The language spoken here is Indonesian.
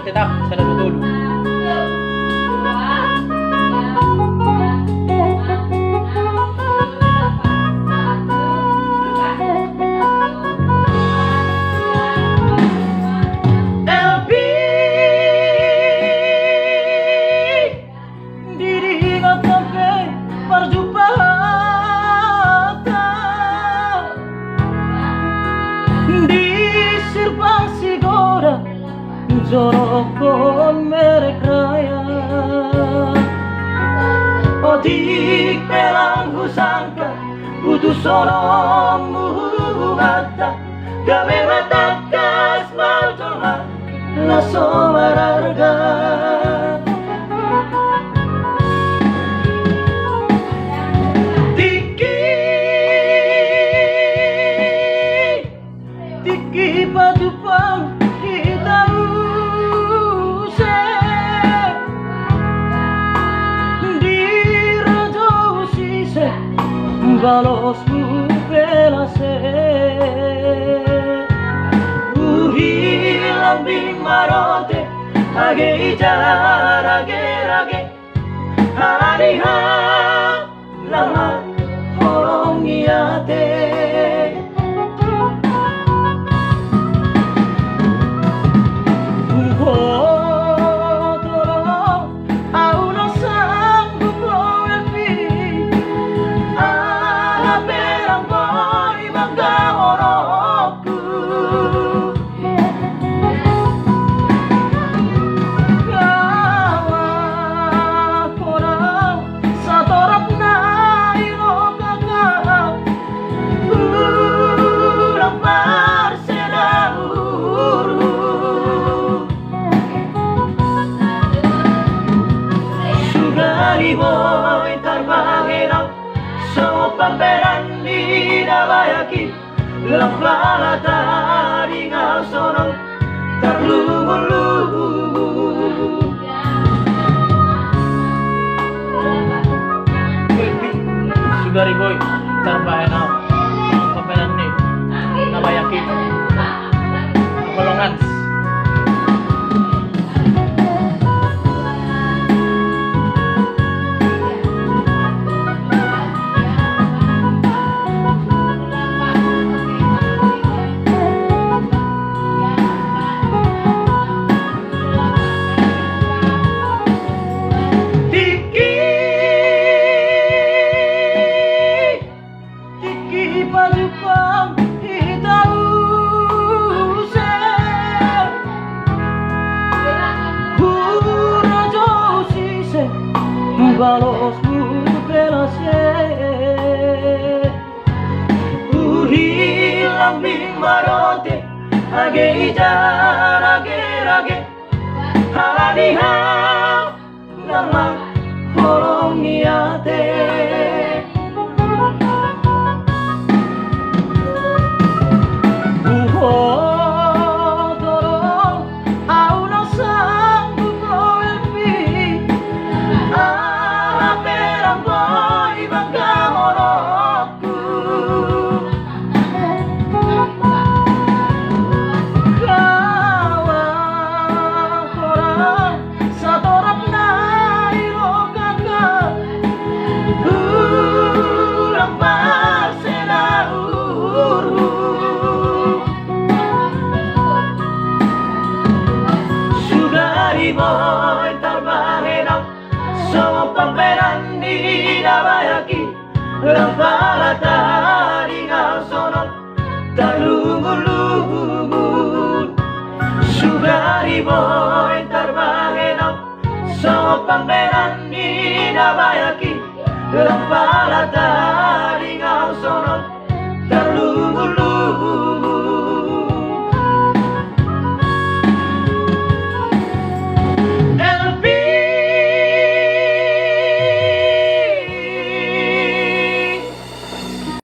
tetap sa natutulog. Jorok kon merek raya Odik pelang husangka Putus sonom muhu mata Gabe mata kas mau colma Naso mararga Tiki padupang balos pelase Uri lambing marote Age ijar rage Hari ha lama horong iate Boy tarbahera so pamperan di nabayaki lafala tari ngasono tarlumulu Sugari boy tarbahera so pamperan di nabayaki kolongan balos pelase Uri lambing marote Age ijar rage Hari ha lama horong iate Boy tarbahera so pamperan di nabayaki lafala tari ngasono tarlumulubun Sugari boy tarbahera so pamperan di nabayaki lafala tari